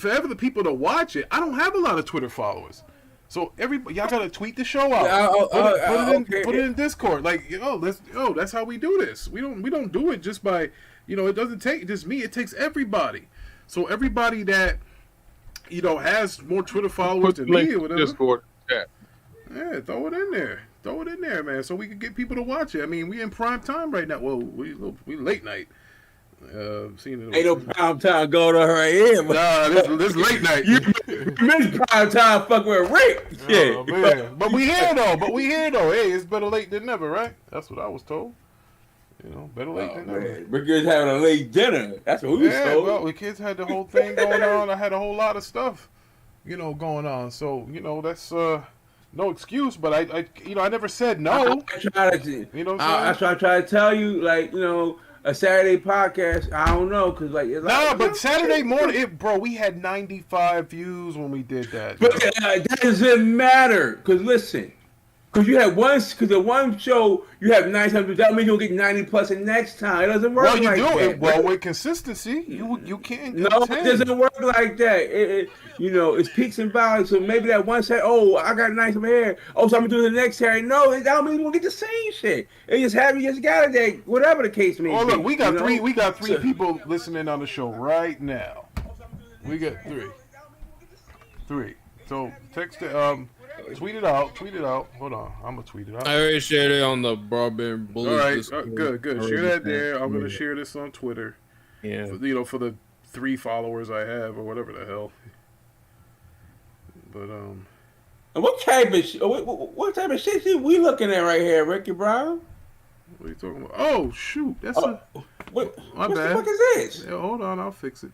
if ever the people to watch it, I don't have a lot of Twitter followers. So y'all gotta tweet the show out. Put it in Discord. Like, that's how we do this. We don't do it just by, it doesn't take just me. It takes everybody. So everybody that, has more Twitter followers than me or whatever. Discord. Yeah. Yeah, throw it in there. Throw it in there, man, so we can get people to watch it. I mean, we in prime time right now. Well, we late night. Ain't no prime time going on right here. Nah, this late night. You miss prime time fucking with Rick. Oh, man. But we here though. Hey, it's better late than never, right? That's what I was told. Better late than never. Rick is having a late dinner. That's what we was told. Well, the kids had the whole thing going on. I had a whole lot of stuff, going on. So, that's no excuse, but I never said no. I try to tell you, like, a Saturday podcast. I don't know, cause but Saturday morning, we had 95 views when we did that. But that doesn't matter, cause listen, cause you had the one show you have 97. That means you'll get 90 plus the next time. It doesn't work like that. Well, with consistency, you can't. No, it doesn't work like that. It's peaks and valleys. So maybe that one said, "Oh, I got nice hair. Oh, so I'm gonna do the next Saturday." No, that don't mean we'll get the same shit. It just got it. Whatever the case may be. Oh, look, we got three. We got three people listening on the show right now. We got three. So text it. Tweet it out. Hold on, I'm gonna tweet it out. I already shared it on the Broadband Bullies. All right, good. Share that there. I'm gonna share this on Twitter. Yeah. For the 3 followers I have, or whatever the hell. But what type of shit we looking at right here, Ricky Brown? What are you talking about? Oh shoot, that's my bad. What the fuck is this? Yeah, hold on, I'll fix it.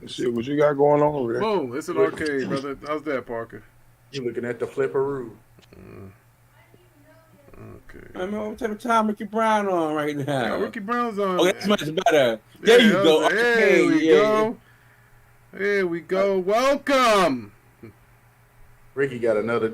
Shit, what you got going on over there? Whoa, it's an arcade, brother. How's that, Parker? You looking at the flipperoo? Okay. I mean, what type of time Ricky Brown on right now? Yeah, Ricky Brown's on. Oh, that's much better. There you go. There we go. Welcome. Ricky got another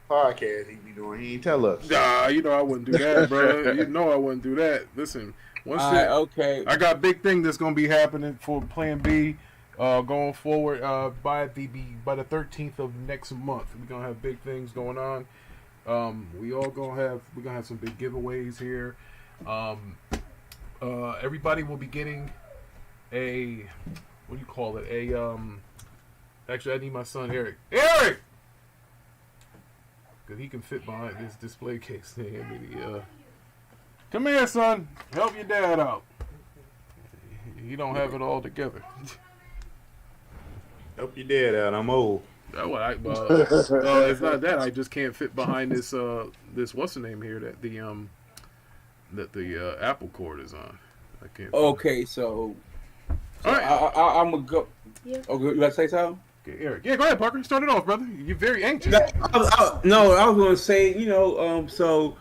podcast he be doing. He ain't tell us. Nah, I wouldn't do that, bro. I wouldn't do that. Listen, okay. I got big thing that's gonna be happening for Plan B, going forward. By the 13th of next month, we're gonna have big things going on. We're gonna have some big giveaways here. Everybody will be getting a, what do you call it? Actually, I need my son Eric, because he can fit behind this display case thing. Come here, son. Help your dad out. He don't have it all together. Help your dad out. I'm old. It's not that. I just can't fit behind this. This what's the name here that the Apple cord is on. I can't. Okay, so all right. I'm gonna go. Yeah. Okay, you want to say something? Okay, Eric. Yeah, go ahead, Parker. Start it off, brother. You're very anxious. I was gonna say, so.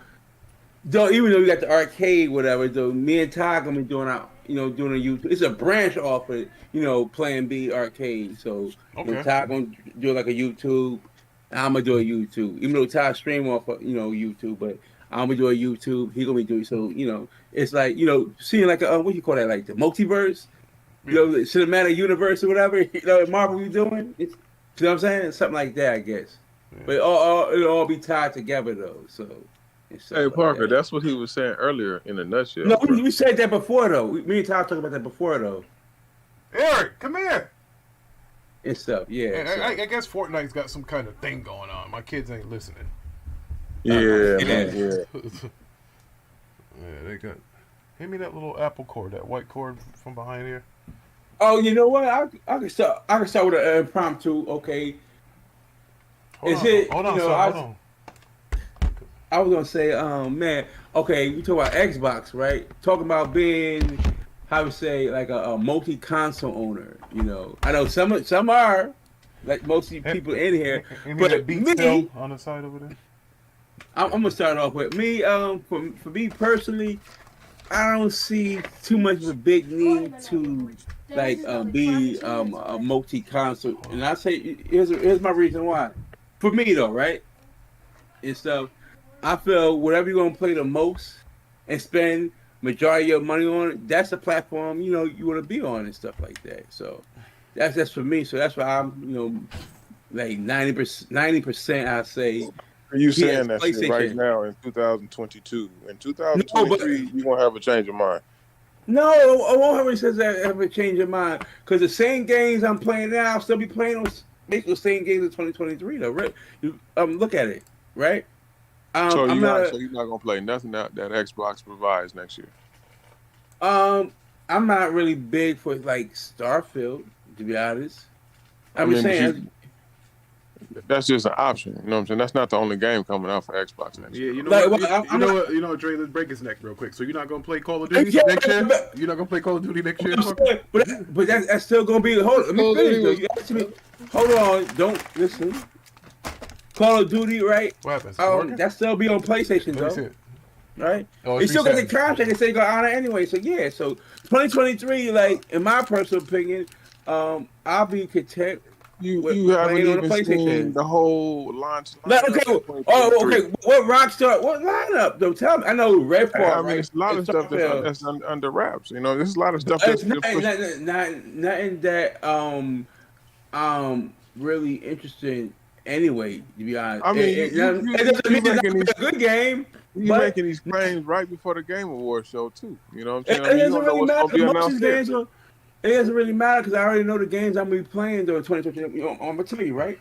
Even though we got the arcade, whatever, though, me and Ty gonna be doing a YouTube. It's a branch off of, Plan B arcade. So Ty gonna do like a YouTube. I'm gonna do a YouTube. Even though Ty stream off of, YouTube, but I'm gonna do a YouTube. He gonna be doing so. It's like seeing like a what you call that, like the multiverse, the cinematic universe or whatever. Marvel be doing. You know what I'm saying? Something like that, I guess. Yeah. But it'll all be tied together though. So. Hey Parker, that's what he was saying earlier in a nutshell. No, we said that before though. Me and Tom talked about that before though. Eric, come here. And stuff, yeah. I guess Fortnite's got some kind of thing going on. My kids ain't listening. Yeah. Yeah, they got. Hand me that little Apple cord, that white cord from behind here. Oh, you know what? I can start with an impromptu. Okay. Hold on. I was gonna say, man, okay, you talk about Xbox, right? Talking about being, how to say, like a multi-console owner. I know some are, like most of the people in here, but me on the side over there. I'm gonna start off with me. For me personally, I don't see too much of a big need to be a multi-console, and I say here's my reason why. For me though, right? And stuff. I feel whatever you're gonna play the most and spend majority of your money on it, that's the platform you want to be on and stuff like that. So that's for me. So that's why I'm like 90%. I say. Are you saying that shit right now in 2022? In 2023, you won't have a change of mind. No, I won't have a change of mind because the same games I'm playing now, I'll still be playing on basically the same games in 2023. Though, right? Look at it, right? So you're not gonna play nothing that Xbox provides next year. I'm not really big for like Starfield, to be honest. I'm just saying. That's just an option. You know what I'm saying? That's not the only game coming out for Xbox next year. You know what, Dre, let's break his neck real quick. So you're not gonna play Call of Duty next year? You're not gonna play Call of Duty next year? But that's still gonna be. Let me finish. You hold on. Don't listen. Call of Duty, right? What happens? That still be on PlayStation though. Right? They still got the contract they say got on it anyway. So yeah. So 2023, like in my personal opinion, I'll be content. You haven't even seen the whole launch. Okay. Okay. What Rockstar? What lineup? Though, tell me. I know Redfall. I mean, it's a lot of stuff that's under wraps. You know, there's a lot of stuff that's nothing that really interesting. Anyway, to be honest, I mean, it doesn't mean it's a good game. You're making these claims right before the Game Awards show too. You know what I'm saying? It doesn't really matter. It doesn't really matter because I already know the games I'm gonna be playing during 2020. I'm gonna tell you, right?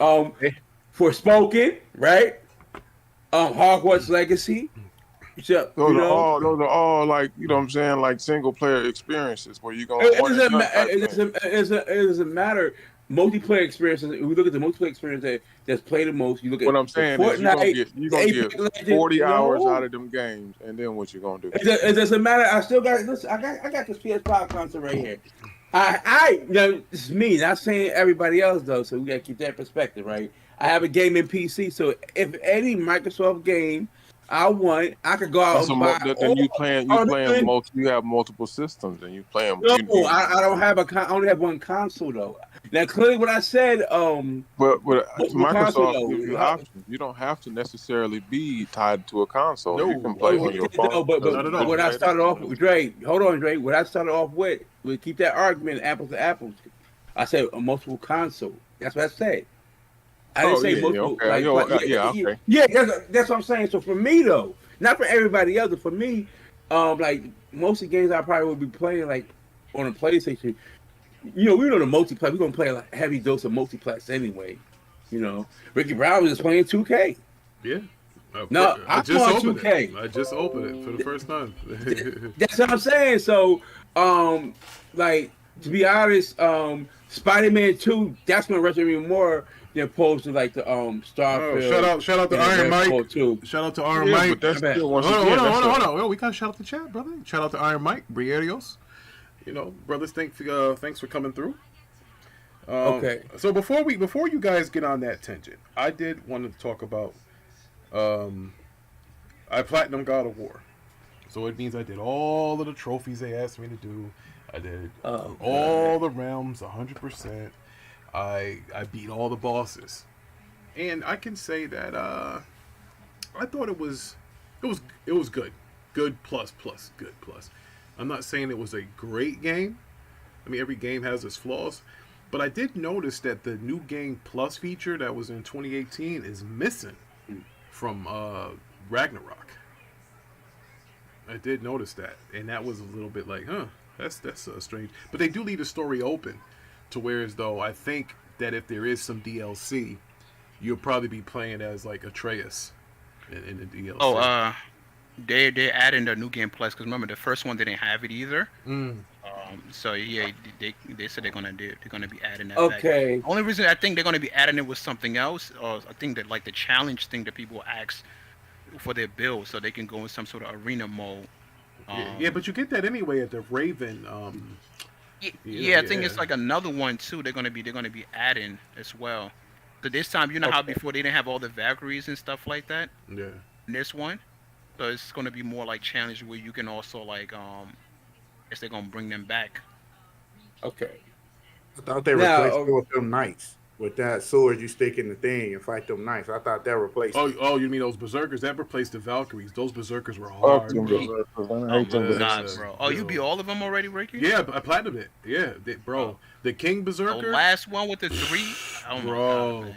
Forspoken, right? Hogwarts Legacy. Those are all like, you know what I'm saying, like single player experiences where you're gonna. It doesn't matter. Multiplayer experiences. We look at the multiplayer experience that's played the most. You look at what I'm saying Fortnite, is you're gonna get 40 hours out of them games, and then what you gonna do? It doesn't matter. I still got listen. I got this PS5 console right here. This is me. Not saying everybody else though. So we gotta keep that perspective, right? I have a gaming PC, so if any Microsoft game I want, I could go out and buy. Then you have multiple systems, and you play them. No, I don't have I only have one console though. Now, clearly, what I said. But Microsoft gives you options. You don't have to necessarily be tied to a console. You can play on your phone. But what I started off with, Dre. Hold on, Dre. What I started off with, we keep that argument apples to apples. I said a multiple console. That's what I said. I didn't say multiple. Okay. Yeah, that's what I'm saying. So for me though, not for everybody else, but for me, like most of the games I probably would be playing like on a PlayStation. We know the multiplayer. We're gonna play a heavy dose of multiplex anyway. Ricky Brown was just playing 2K. Yeah. No, I just opened 2K. I just opened it for the first time. That's what I'm saying. So, like to be honest, Spider-Man 2, that's gonna resonate me more than opposed to like the Starfield. Shout out to Iron Mike. Too. Shout out to Iron Mike. Hold on. Well, we gotta shout out the chat, brother. Shout out to Iron Mike, Brierios. Brothers, thanks for coming through. Okay. So before you guys get on that tangent, I did want to talk about I platinum God of War. So it means I did all of the trophies they asked me to do. I did all the realms 100%. I beat all the bosses. And I can say that I thought it was good. Good plus. Good plus. I'm not saying it was a great game. I mean, every game has its flaws. But I did notice that the new game plus feature that was in 2018 is missing from Ragnarok. I did notice that. And that was a little bit like, that's strange. But they do leave the story open to where as though I think that if there is some DLC, you'll probably be playing as like Atreus in the DLC. They're adding the new game plus because remember the first one they didn't have it either. So yeah, they said they're gonna be adding that. Okay. Back. Only reason I think they're gonna be adding it was something else. I think that like the challenge thing that people ask for their build, so they can go in some sort of arena mode. Yeah, but you get that anyway at the Raven. I think it's like another one too. They're gonna be adding as well. So this time, how before they didn't have all the Valkyries and stuff like that. Yeah. In this one. So it's going to be more like challenge where you can also like, I guess they're going to bring them back. Okay. I thought they replaced it with them knights. with that sword you stick in the thing and fight them knights. I thought that replaced. Oh, you mean those berserkers? That replaced the Valkyries. Those berserkers were hard, bro. Oh God, bro! Oh, you beat all of them already, Ricky? Yeah, I platinumed it. Yeah, bro. The King Berserker. The last one with the 3. Oh bro. my God, man.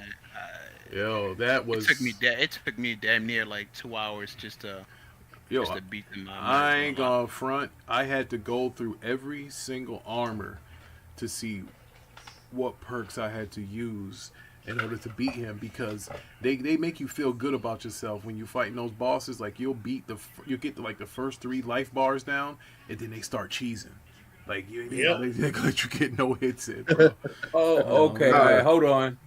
Yo, that was. It took me damn near like 2 hours just to beat them. I ain't gonna front. I had to go through every single armor to see what perks I had to use in order to beat him, because they make you feel good about yourself when you fighting those bosses. Like you'll get to like the first 3 life bars down, and then they start cheesing. Like they let you get no hits in. Bro. Okay. All right, hold on.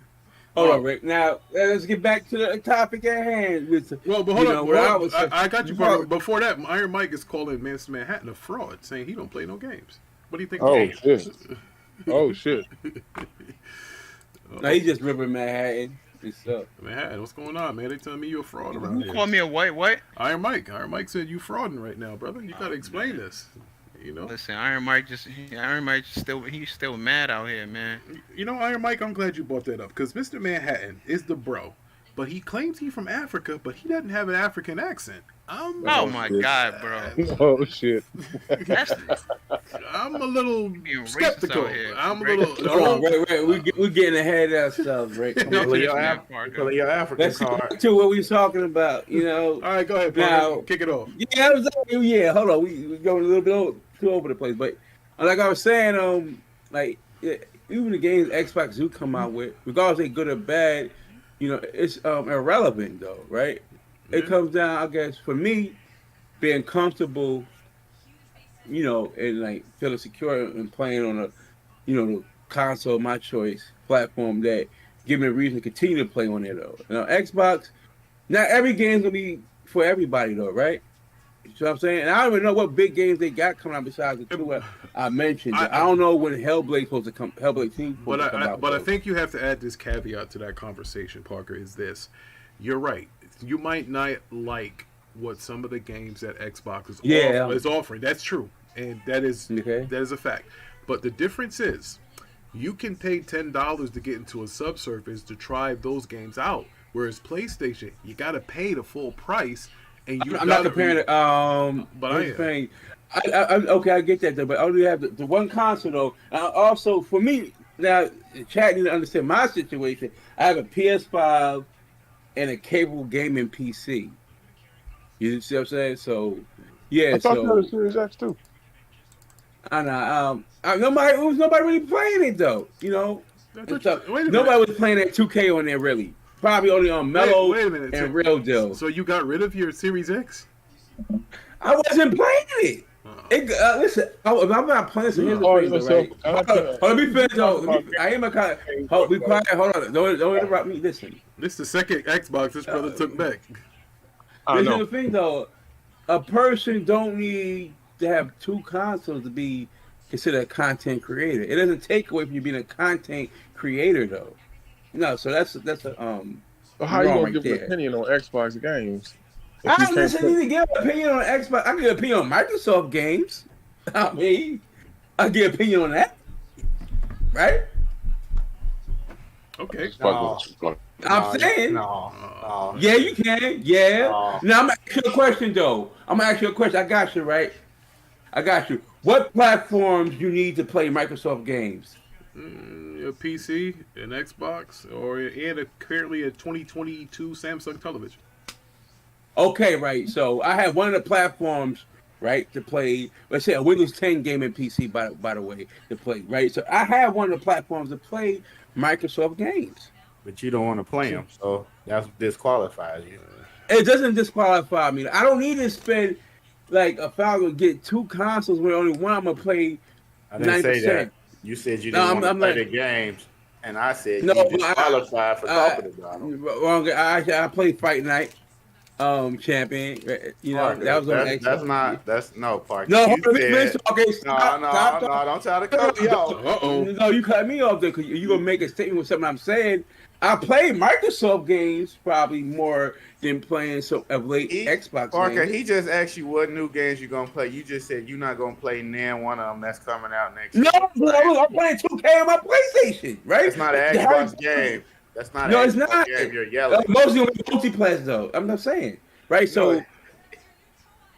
Hold on, Rick. Now let's get back to the topic at hand. But hold on. I got you. Before that, Iron Mike is calling Mr. Manhattan a fraud, saying he don't play no games. What do you think? Oh shit! No, he just ripping Manhattan. Manhattan, what's going on, man? They telling me you a fraud around here. Who called me a what? Iron Mike said you frauding right now, brother. You gotta explain this. You know. Listen, Iron Mike he's still mad out here, man. You know, Iron Mike, I'm glad you brought that up, because Mr. Manhattan is the bro, but he claims he's from Africa, but he doesn't have an African accent. Oh my God, bro! Oh shit! I'm a little skeptical. I'm a little. Hold on, wait. We're getting ahead of ourselves, right? Your African Let's card. get to what we're talking about. You know. All right, go ahead. Now, kick it off. Yeah. Hold on, we going a little bit too over the place, but like I was saying, even the games Xbox do come out with, regardless if they're good or bad, you know, it's irrelevant though, right? It comes down, I guess, for me, being comfortable, you know, and like feeling secure and playing on the console of my choice platform that give me a reason to continue to play on it though. Now Xbox, not every game's gonna be for everybody though, right? You know what I'm saying? And I don't even know what big games they got coming out besides the 2 I mentioned. I don't know when Hellblade's supposed to come. Hellblade 2 supposed to come out. But I think you have to add this caveat to that conversation, Parker. Is this? You're right. You might not like what some of the games that Xbox is offering. That's true, and that is a fact. But the difference is, you can pay $10 to get into a subsurface to try those games out, whereas PlayStation, you got to pay the full price. And I'm not comparing it. But I get that though. But I only have the one console though. Also, for me now, the chat need to understand my situation. I have a PS5 and a capable gaming PC. You see what I'm saying? So, yeah. I thought you had a Series X too. I know. Nobody really playing it though. You know, nobody was playing that 2K on there really. Probably only on Mellow and Real Deal. So you got rid of your Series X? I wasn't playing it. Listen, if I'm not playing, so here's the thing, right? Let me finish. I am a kind of. Hold on. Don't interrupt me. Listen. This is the second Xbox this brother took back. This is the thing, though. A person don't need to have 2 consoles to be considered a content creator. It doesn't take away from you being a content creator, though. No, so that's a So how you gonna give an opinion on Xbox games? I don't necessarily need to give an opinion on Xbox. I can give an opinion on Microsoft games. I mean, I give an opinion on that, right? Okay. I'm saying. No. Yeah, you can. Yeah. Now I'm gonna ask you a question though. I got you, right? I got you. What platforms you need to play Microsoft games? A PC, an Xbox, and currently a 2022 Samsung television. Okay, right. So I have one of the platforms, right, to play. Let's say a Windows 10 gaming PC, by the way, to play, right. So I have one of the platforms to play Microsoft games. But you don't want to play them, so that disqualifies you. It doesn't disqualify me. I don't need to spend like $1,000 to get 2 consoles where only one I'm gonna play. I didn't 90%. Say that. You said you didn't want to play the games, and I said you disqualified for talking about them. Wrong. I play Fight Night. champion. You know, Parker, that was on Xbox. That's no Parker. No, okay, stop. No, don't try to cut me off. No, you cut me off there because you're gonna make a statement with something I'm saying. I play Microsoft games probably more than playing some of late Xbox Parker, games. he just asked you what new games you're gonna play. You just said you're not gonna play one of them that's coming out next year. No, I'm playing 2K on my PlayStation, right? It's not an Xbox game. That's not an Xbox game. You're yelling. Mostly on multiplayer though. I'm not saying, right? So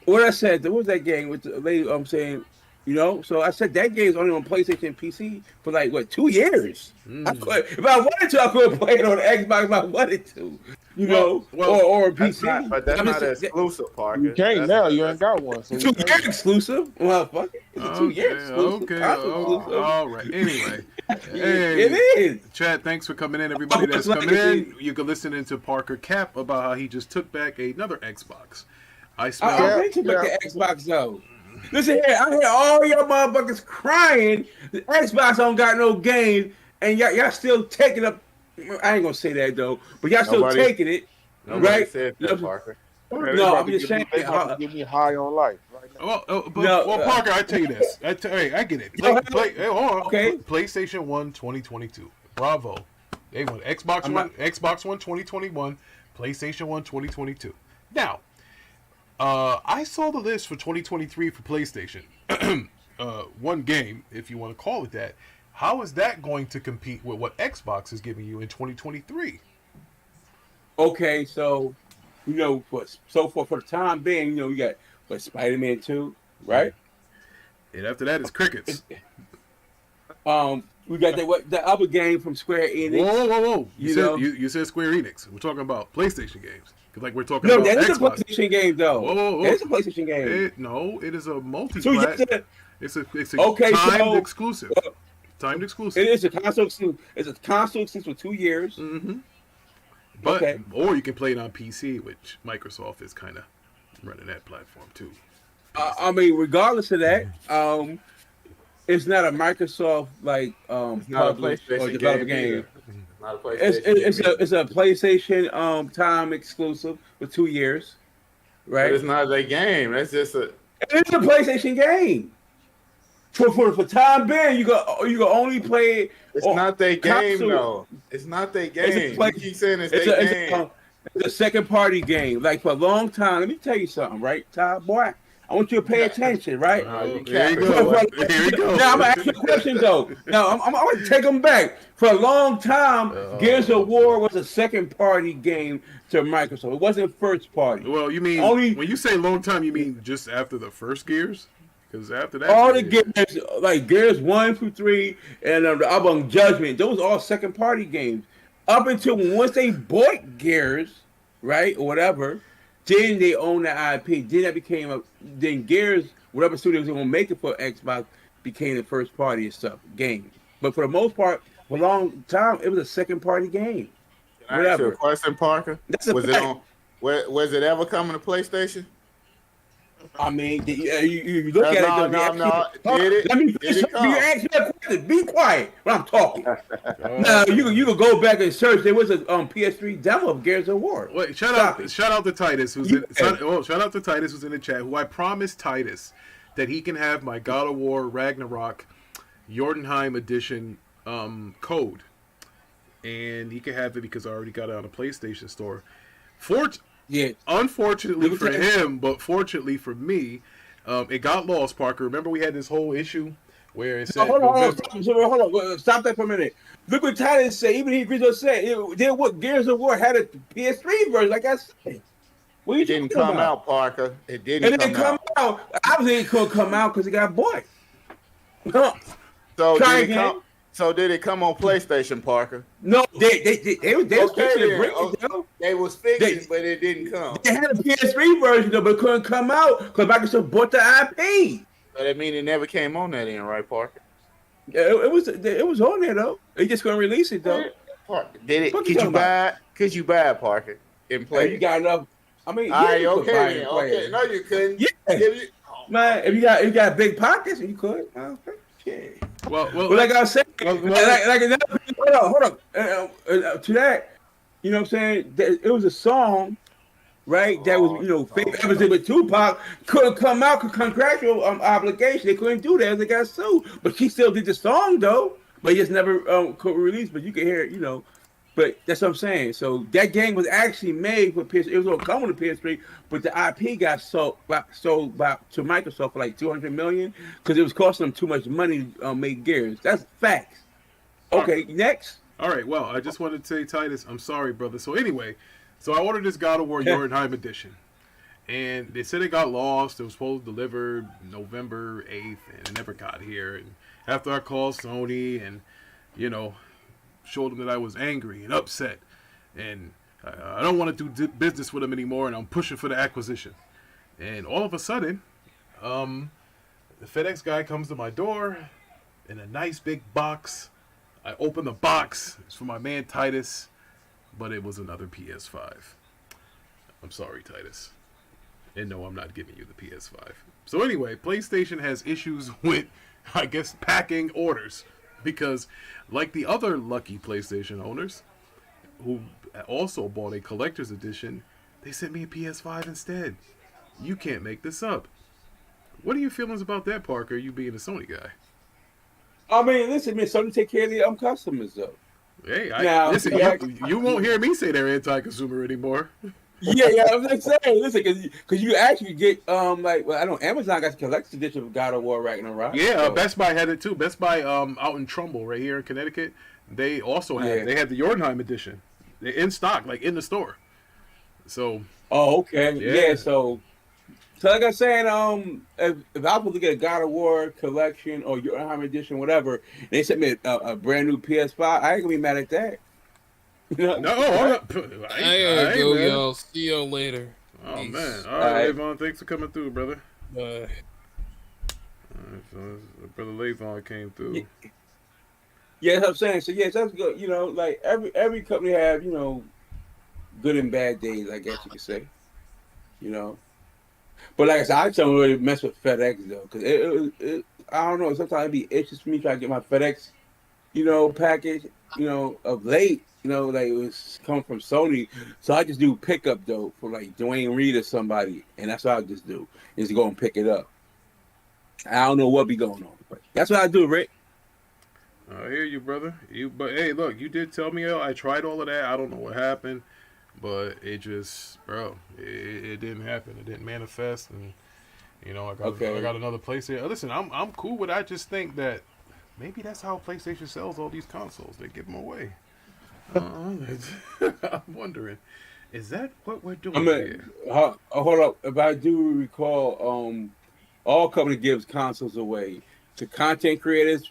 what I said, what was that game with the lady? I'm saying, you know. So I said that game is only on PlayStation and PC for like what 2 years. If I wanted to, I could play it on Xbox if I wanted to. You know, or PC. But that's not exclusive, Parker. You can't now. You ain't got one. So 2 years exclusive. Well, fuck it. It's 2 years exclusive. Okay. All right. Anyway, it is. Chad, thanks for coming in. Everybody that's coming in, you can listen into Parker Cap about how he just took back another Xbox. I took back the Xbox though. Listen here, I hear all y'all motherfuckers crying. The Xbox don't got no games, and y'all still taking up. I ain't gonna say that though, but y'all still taking it, right? Said that, Parker. No, I'm just saying. They give me high on life. Right now. Well, Parker, I tell you this. I get it. Hold on. Okay. PlayStation 1 2022. Bravo. They won Xbox One 2021, PlayStation 1 2022. Now, I saw the list for 2023 for PlayStation. One game, if you want to call it that. How is that going to compete with what Xbox is giving you in 2023? Okay, so you know, for the time being, you know, you got Spider-Man 2, right? And after that, it's crickets. We got the other game from Square Enix. Whoa! You said Square Enix. We're talking about PlayStation games. Like we're talking about that is Xbox. a PlayStation game, though. Whoa. It's a PlayStation game. It is a multi-plat. It's a timed exclusive. Timed exclusive. It is a console exclusive. It's a console exclusive for 2 years. Mm-hmm. But or you can play it on PC, which Microsoft is kind of running that platform too. I mean, regardless of that, it's not a Microsoft not a PlayStation game. Not a PlayStation. It's a PlayStation time exclusive for 2 years, right? But it's not a game. That's just a. It's a PlayStation game. For time being, you can only play it. It's not their game, though. It's not their game. You keep saying it's their game. It's a second party game. Like for a long time. Let me tell you something, right, Todd boy? I want you to pay attention, right? Here you go. Now I'm gonna ask you a question though. Now I'm gonna take them back. For a long time, Gears of War was a second party game to Microsoft. It wasn't first party. Well, you mean when you say long time, you mean just after the first Gears? Because after that, all the games like Gears 1 through 3 and the Album Judgment, those are all second party games. Up until once they bought Gears, right, or whatever, then they own the IP. Then that became then Gears, whatever studio was going to make it for Xbox, became the first party stuff game. But for the most part, for a long time, it was a second party game. Can I ask you a question, Parker? Was it ever coming to PlayStation? I mean, you look at it. No. Did it? Let me finish. You ask me a question. Be quiet when I'm talking. Now you can go back and search. There was a PS3 demo of Gears of War. Wait, shout out to Titus who's shout out to Titus who's in the chat. Who I promised Titus that he can have my God of War Ragnarok Jotunheim edition code, and he can have it because I already got it on a PlayStation Store. Unfortunately for him, but fortunately for me, it got lost, Parker. Remember we had this whole issue where it said... Hold on. Stop that for a minute. Look what Titus said. Even he agrees with said. Gears of War had a PS3 version, like I said. It didn't come out, Parker. It didn't come out. Obviously it couldn't come out because it got bought. So did it come on PlayStation, Parker? No, they was fixing to bring it though. They was fixing, but it didn't come. They had a PS3 version though, but it couldn't come out because Microsoft bought the IP. So that means it never came on that end, right, Parker? Yeah, it was on there though. They just couldn't release it though. Parker, did it? Could you buy it, Parker? And play? You got enough. I mean, okay. No, you couldn't. Yeah. Man, if you got big pockets, you could. Okay. Yeah. Well, like I was saying, hold on. To that, you know what I'm saying? It was a song right? That was fake evidence with Tupac couldn't come out contractual obligation. They couldn't do that. They got sued, but she still did the song though. But he just never could release. But you can hear it, But that's what I'm saying. So that game was actually made for PS. It was going to come on the PS3, but the IP got sold to Microsoft for like $200 million because it was costing them too much money to make Gears. That's facts. Okay, next. All right. Well, I just wanted to say, Titus, I'm sorry, brother. So anyway, I ordered this God of War Jotunheim edition, and they said it got lost. It was supposed to deliver November 8th, and it never got here. And after I called Sony and showed them that I was angry and upset, and I don't want to do business with them anymore, and I'm pushing for the acquisition. And all of a sudden, the FedEx guy comes to my door in a nice big box. I open the box. It's for my man Titus, but it was another PS5. I'm sorry, Titus. And no, I'm not giving you the PS5. So anyway, PlayStation has issues with, I guess, packing orders. Because, like the other lucky PlayStation owners, who also bought a collector's edition, they sent me a PS5 instead. You can't make this up. What are your feelings about that, Parker, you being a Sony guy? I mean, listen, man, Sony take care of the customers, though. Hey, listen, you won't hear me say they're anti-consumer anymore. Yeah, I'm just saying, listen, because you actually get, I know Amazon got the collector's edition of God of War Ragnarok. Yeah, so. Best Buy had it too. Best Buy out in Trumbull, right here in Connecticut, they also they had the Jotunheim edition. They're in stock, like in the store. So. Oh, okay. Yeah, so like I was saying, if I was to get a God of War collection or Jotunheim edition, whatever, they sent me a brand new PS5, I ain't gonna be mad at that. No, I gotta go, y'all. See y'all later. Oh, peace. Man. All right, Levon, thanks for coming through, brother. Bye. All right, so brother Levon came through. Yeah, that's what I'm saying. So, yeah, that's good. Like every company have, good and bad days, I guess you could say. But like I said, I don't really mess with FedEx, though, because it I don't know. Sometimes it'd be itches for me trying to get my FedEx, package, of late. Like it was coming from Sony. So I just do pickup though for like Dwayne Reed or somebody. And that's what I just do. Is go and pick it up. I don't know what be going on. But that's what I do, Rick. I hear you, brother. But hey, look, you did tell me I tried all of that. I don't know what happened. But it just, bro, it didn't happen. It didn't manifest. And I got another PlayStation. Listen, I'm cool with it. I just think that maybe that's how PlayStation sells all these consoles. They give them away. I'm wondering, is that what we're doing here? Hold up. If I do recall, all company gives consoles away to content creators,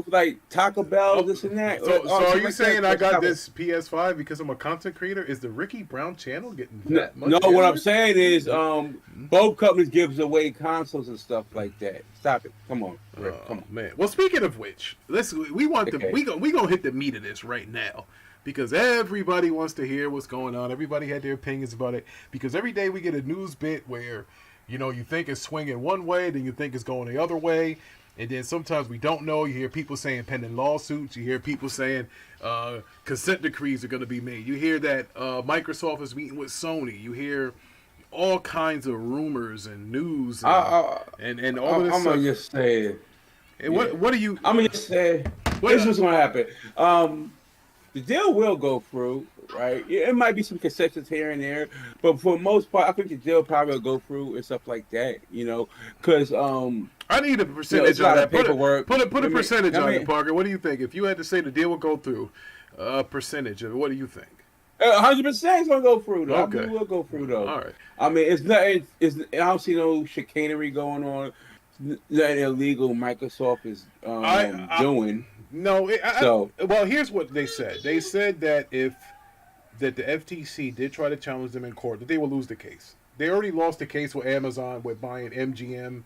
like Taco Bell, this and that. So are you saying I got this PS5 because I'm a content creator? Is the Ricky Brown channel getting that much? No, what I'm saying is, both companies gives away consoles and stuff like that. Stop it. Come on, Rick. Come on, man. Well, speaking of which, we gonna hit the meat of this right now. Because everybody wants to hear what's going on. Everybody had their opinions about it. Because every day we get a news bit where, you think it's swinging one way, then you think it's going the other way. And then sometimes we don't know. You hear people saying pending lawsuits. You hear people saying consent decrees are going to be made. You hear that Microsoft is meeting with Sony. You hear all kinds of rumors and news and all of this. I'm going to just say. And what do you? I'm going to just say. This is what's going to happen. The deal will go through, right? It might be some concessions here and there, but for the most part, I think the deal probably will go through and stuff like that, because I need a percentage on that. Paperwork. Put a percentage on it, Parker. What do you think? If you had to say the deal will go through, a percentage of it, what do you think? 100% it's gonna go through though. Okay. I mean, it will go through though. All right. I mean, it's nothing. I don't see no chicanery going on. Nothing illegal. Microsoft is doing. No. Well, here's what they said. They said that the FTC did try to challenge them in court, that they will lose the case. They already lost the case with Amazon with buying MGM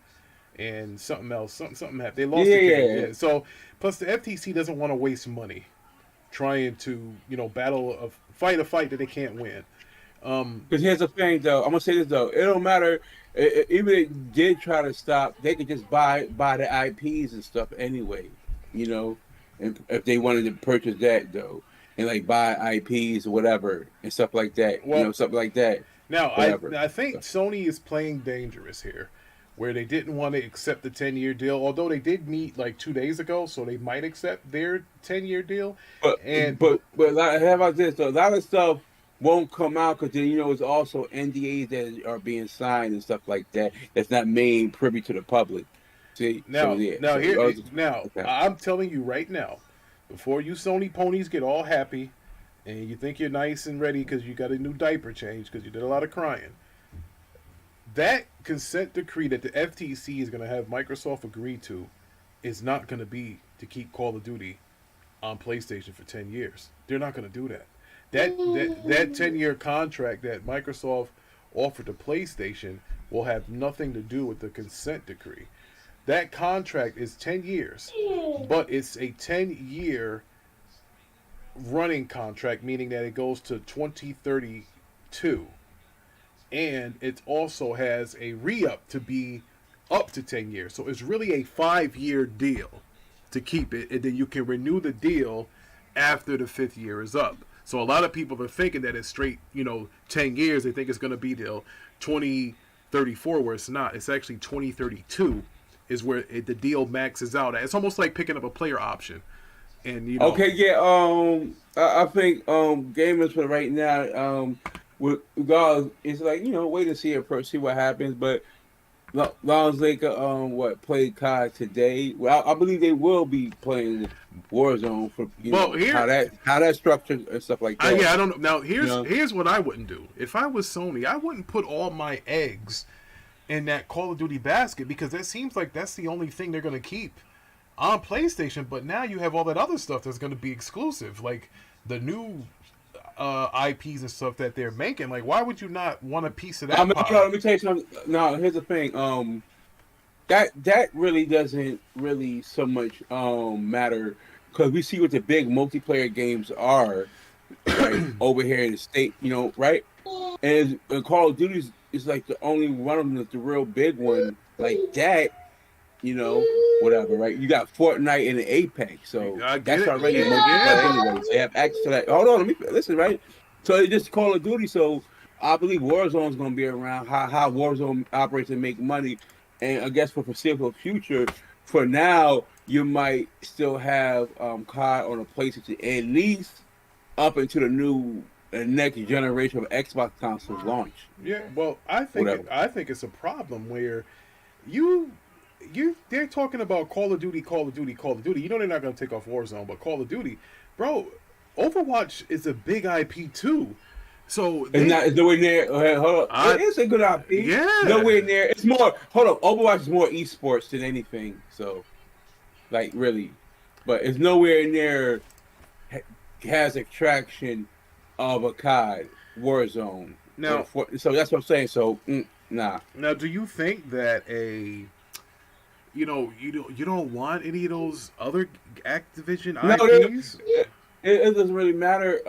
and something else. Something happened. They lost the case. Yeah. So plus the FTC doesn't want to waste money trying to fight a fight that they can't win. Because here's the thing, though. I'm gonna say this though. It don't matter. Even if they did try to stop, they could just buy the IPs and stuff anyway. And if they wanted to purchase that though, and like buy IPs or whatever and stuff like that. Well, something like that. Now, I think Sony is playing dangerous here, where they didn't want to accept the 10-year deal, although they did meet like 2 days ago, so they might accept their 10-year deal. But how about this? So a lot of stuff won't come out because then it's also NDAs that are being signed and stuff like that. That's not made privy to the public. See, I'm telling you right now, before you Sony ponies get all happy, and you think you're nice and ready because you got a new diaper change because you did a lot of crying. That consent decree that the FTC is going to have Microsoft agree to is not going to be to keep Call of Duty on PlayStation for 10 years. They're not going to do that. That 10-year contract that Microsoft offered to PlayStation will have nothing to do with the consent decree. That contract is 10 years, but it's a 10-year running contract, meaning that it goes to 2032. And it also has a re-up to be up to 10 years. So it's really a 5-year deal to keep it, and then you can renew the deal after the 5th year is up. So a lot of people are thinking that it's straight, 10 years. They think it's going to be till 2034, where it's not. It's actually 2032 is where the deal maxes out. It's almost like picking up a player option. And okay, yeah. I think gamers for right now, with regards, it's like wait and see what happens. But long as they play COD today, well, I believe they will be playing Warzone for how that structured and stuff like that. I don't know. Now here's what I wouldn't do. If I was Sony, I wouldn't put all my eggs in that Call of Duty basket, because that seems like that's the only thing they're going to keep on PlayStation. But now you have all that other stuff that's going to be exclusive, like the new IPs and stuff that they're making. Like, why would you not want a piece of that? Let me tell you something. No, here's the thing. That really doesn't really so much matter, because we see what the big multiplayer games are right, over here in the state. Right? And Call of Duty is like the only one of them that's the real big one like that. Whatever, right? You got Fortnite and the Apex, so that's already multiplayer anyways. They have access to that. Hold on, let me listen, right? So it's just Call of Duty. So I believe Warzone is going to be around. How Warzone operates and make money, and I guess for foreseeable future, for now, you might still have COD on a PlayStation at least up into the next generation of Xbox consoles launch. Yeah, well, I think it's a problem where they're talking about Call of Duty. They're not going to take off Warzone, but Call of Duty, bro. Overwatch is a big IP too, so it's nowhere near. Hold on, it is a good IP. Yeah, nowhere near. It's more. Hold on, Overwatch is more esports than anything. So, like really, but it's nowhere near has attraction of a COD Warzone. Now, so that's what I'm saying. So, nah. Now, do you think that you don't want any of those other Activision IPs? It doesn't really matter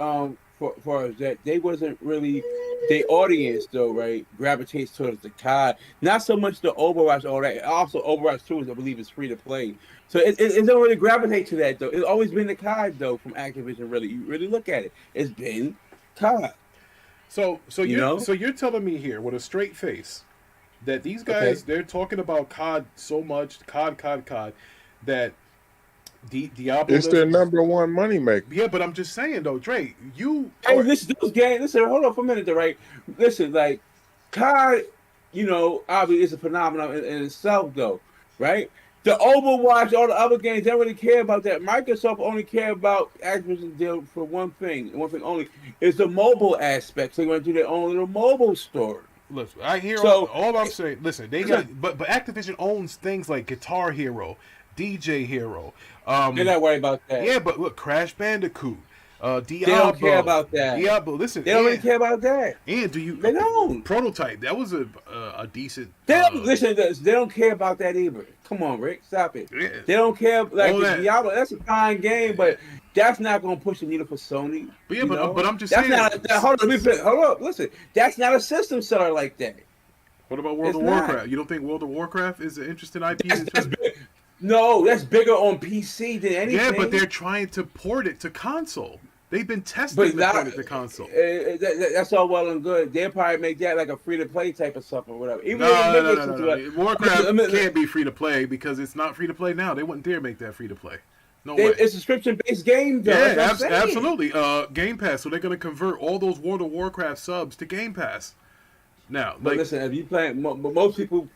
for us that they wasn't really the audience though, right? Gravitates towards the COD, not so much the Overwatch. All that. Also, Overwatch 2 I believe is free to play, so it don't really gravitate to that though. It's always been the COD though from Activision. Really, you really look at it, it's been COD. So you're telling me here with a straight face that these guys they're talking about COD so much, COD, that Diablo. It's their number one money maker. Yeah, but I'm just saying though, Dre, listen, hold on for a minute, though, right? Listen, like COD, obviously it's a phenomenon in itself, though, right? The Overwatch, all the other games, they don't really care about that. Microsoft only care about Activision deal for one thing, and one thing only, is the mobile aspect. So they want to do their own little mobile store. Listen, I hear all I'm saying. Listen, they got, but Activision owns things like Guitar Hero, DJ Hero. They're not worried about that. Yeah, but look, Crash Bandicoot, Diablo. They don't care about that. Diablo, listen, they don't really care about that. And They don't. Prototype. That was a decent. They don't listen. They don't care about that either. Come on, Rick, stop it. Yeah. They don't care. Like Diablo, that's a fine game, but that's not going to push the needle for Sony. But yeah, but I'm just saying. Hold on. Listen, that's not a system seller like that. What about World of Warcraft? You don't think World of Warcraft is an interesting IP? No, that's bigger on PC than anything. Yeah, but they're trying to port it to console. They've been testing the console. That's all well and good. They'll probably make that like a free-to-play type of stuff or whatever. No. Warcraft can't be free-to-play because it's not free-to-play now. They wouldn't dare make that free-to-play. No way. It's a subscription-based game, though. Yeah, absolutely. Game Pass. So they're going to convert all those World of Warcraft subs to Game Pass. Now, but listen, if you play, most people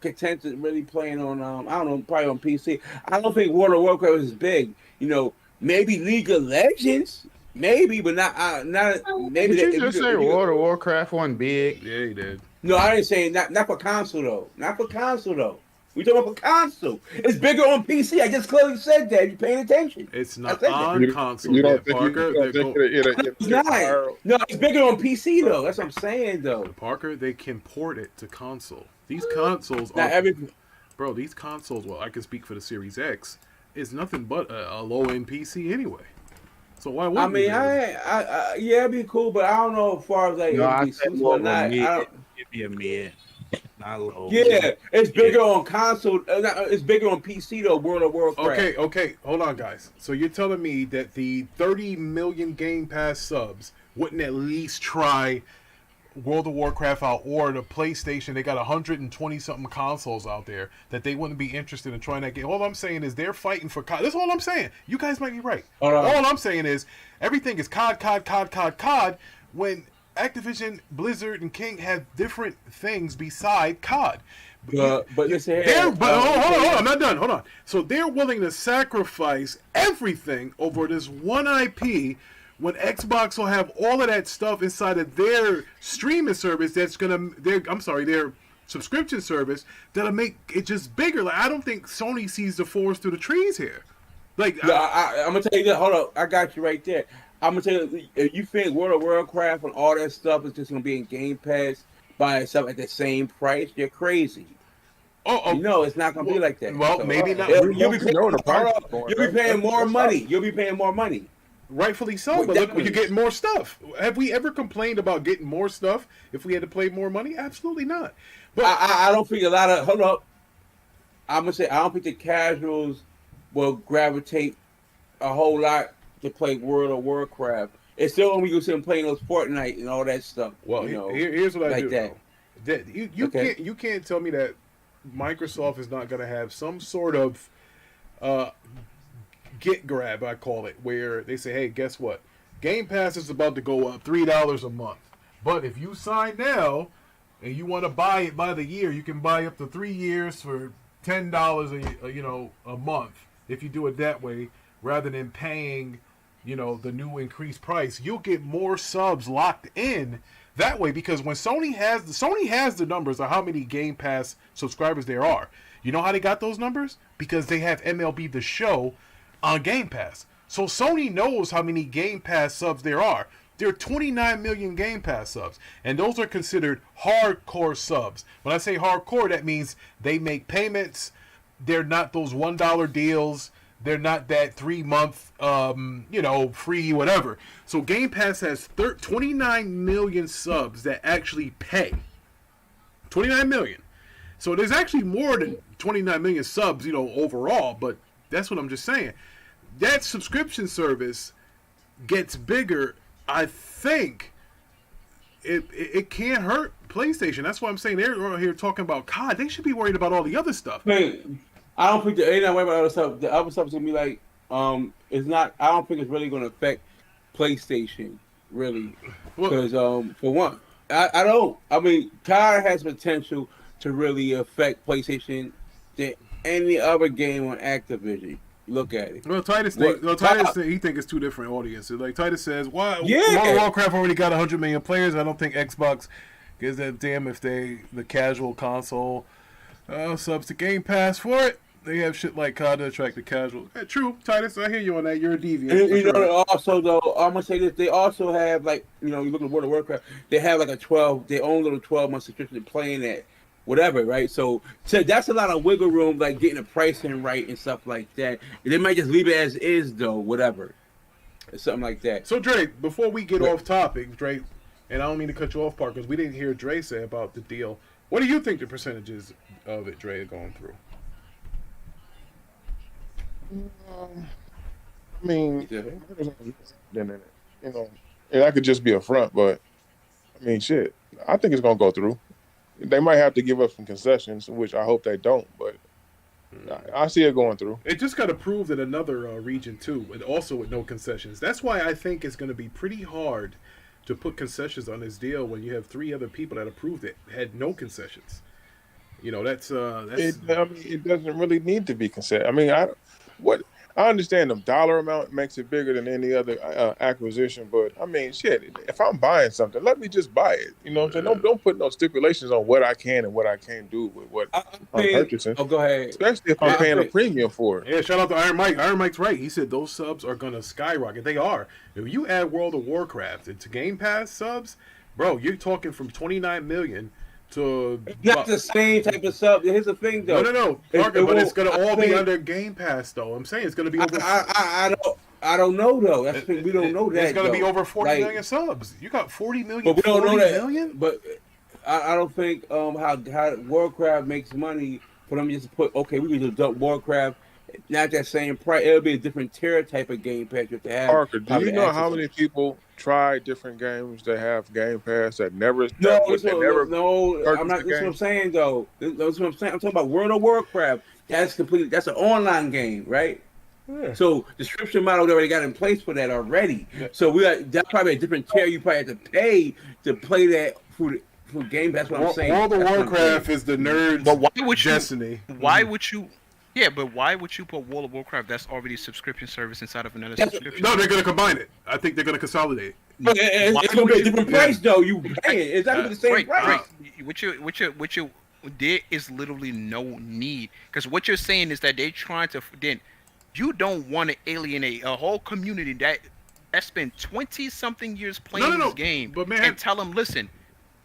content to really playing on, I don't know, probably on PC. I don't think World of Warcraft is big. Maybe League of Legends. Maybe, but not. Maybe. Did you just say World of Warcraft wasn't big? Yeah, he did. No, I didn't say not for console though. Not for console though. We talking about for console. It's bigger on PC. I just clearly said that. You paying attention? It's not on console. You don't think Parker? It's not. No, it's bigger on PC though. That's what I'm saying though. Parker, they can port it to console. These consoles not bro. These consoles. Well, I can speak for the Series X. Is nothing but a low end PC anyway. So why wouldn't I mean, yeah, it'd be cool, but I don't know as far as like it'd be super or not. It'd be a mid, not low. Yeah, it's bigger on console. It's bigger on PC though. World of Warcraft. Okay, hold on, guys. So you're telling me that the 30 million Game Pass subs wouldn't at least try World of Warcraft out, or the PlayStation? They got 120 something consoles out there that they wouldn't be interested in trying that game. All I'm saying is they're fighting for COD. That's all I'm saying. You guys might be right. All I'm saying is everything is COD. When Activision, Blizzard, and King have different things beside COD. But listen, hold on, I'm not done. Hold on. So they're willing to sacrifice everything over this one IP. When Xbox will have all of that stuff inside of their streaming service, their subscription service, that'll make it just bigger. Like, I don't think Sony sees the forest through the trees here. Like, I'm gonna tell you that. Hold up, I got you right there. I'm gonna tell you, if you think World of Warcraft and all that stuff is just gonna be in Game Pass by itself at the same price, you're crazy. It's not gonna be like that. Well, so, maybe not. You'll be paying more money. You'll be paying more money. Rightfully so, but look, you're getting more stuff. Have we ever complained about getting more stuff if we had to pay more money? Absolutely not. But I don't think a lot of I'm gonna say I don't think the casuals will gravitate a whole lot to play World of Warcraft. It's still only you see them playing those Fortnite and all that stuff. Well, here's what I do. That you can't tell me that Microsoft is not going to have some sort of get grab, I call it, where they say, hey, guess what? Game Pass is about to go up $3 a month. But if you sign now and you want to buy it by the year, you can buy up to 3 years for $10 a month if you do it that way, rather than paying, the new increased price. You'll get more subs locked in that way, because when Sony has the numbers of how many Game Pass subscribers there are. You know how they got those numbers? Because they have MLB The Show on Game Pass. So Sony knows how many Game Pass subs there are. There are 29 million Game Pass subs, and those are considered hardcore subs. When I say hardcore, that means they make payments. They're not those $1 deals. They're not that 3-month, free whatever. So Game Pass has 29 million subs that actually pay. 29 million. So there's actually more than 29 million subs, overall, but that's what I'm just saying. That subscription service gets bigger. I think it can't hurt PlayStation. That's why I'm saying they're here talking about COD. They should be worried about all the other stuff. Man, I don't think they're not worried about other stuff. The other stuff is gonna be like, it's not. I don't think it's really gonna affect PlayStation really, because for one, I don't. I mean, COD has potential to really affect PlayStation than any other game on Activision. Look at it. Well, Titus said he thinks it's two different audiences. Like Titus says, World of Warcraft already got 100 million players. I don't think Xbox gives a damn if the casual console subs to Game Pass for it. They have shit like COD to attract the casual. True, Titus, I hear you on that. You're a deviant. Also, though, I'm gonna say this: they also have you look at World of Warcraft. They have like their own little 12-month subscription playing that. Whatever, right? So that's a lot of wiggle room, like getting the pricing right and stuff like that. They might just leave it as is, though. Whatever, something like that. So Dre, before we get off topic, Dre, and I don't mean to cut you off, Park, because we didn't hear Dre say about the deal. What do you think the percentages of it, Dre, are going through? I mean, you know, and that could just be a front, but I mean, shit, I think it's gonna go through. They might have to give up some concessions, which I hope they don't, but I see it going through. It just got approved in another region too, and also with no concessions. That's why I think it's going to be pretty hard to put concessions on this deal when you have 3 other people that approved it had no concessions. You know, that's. It doesn't really need to be concession. I mean, I understand the dollar amount makes it bigger than any other acquisition, but I mean, shit, if I'm buying something, let me just buy it. You know what I'm saying? Don't put no stipulations on what I can and what I can't do with what I'm purchasing. Oh, go ahead. Especially if I'm paying a premium for it. Yeah, shout out to Iron Mike. Iron Mike's right. He said those subs are going to skyrocket. They are. If you add World of Warcraft into Game Pass subs, bro, you're talking from 29 million to... Not the same type of sub. Here's the thing, though. No. Parker, but it's going to all be under Game Pass, though. I'm saying it's going to be over... I don't know, though. That's we don't know that. It's going to be over 40 million subs. You got 40 million. But we don't know that. Million? But I don't think how Warcraft makes money for them just to put, okay, we can just dump Warcraft, not that same price. It'll be a different tier type of Game Pass you have to have. Parker, do you know how many people try different games that have Game Pass that never... No, I'm not. That's what I'm saying, though. That's what I'm saying. I'm talking about World of Warcraft. That's an online game, right? Yeah. So the subscription model already got in place for that already. Yeah. So that's probably a different tier you probably have to pay to play that for Game Pass. That's what I'm saying. World of Warcraft is the nerd's destiny. Why would you... Yeah, but why would you put World of Warcraft that's already a subscription service inside of another subscription? No, they're going to combine it. I think they're going to consolidate. It's going to be a different price, though. You pay it. It's not going to be the same price. What you there is literally no need, because what you're saying is that they're trying to. Then you don't want to alienate a whole community that spent 20-something years playing this game, and tell them, listen,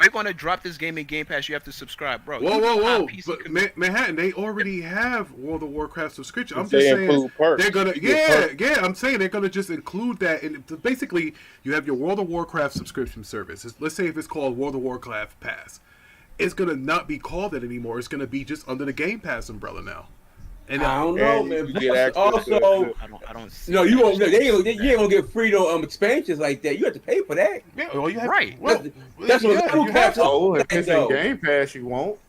we're going to drop this game in Game Pass. You have to subscribe, bro. Whoa. But Manhattan, they already have World of Warcraft subscription. I'm just saying they're going to, I'm saying they're going to just include that. And basically, you have your World of Warcraft subscription service. Let's say if it's called World of Warcraft Pass. It's going to not be called that anymore. It's going to be just under the Game Pass umbrella now. And I don't know, man. Also, I don't see. No, you ain't gonna get free expansions like that. You have to pay for that. Yeah, well, you have, right. Well, that's what you have to. Oh, if it's in Game Pass, you won't.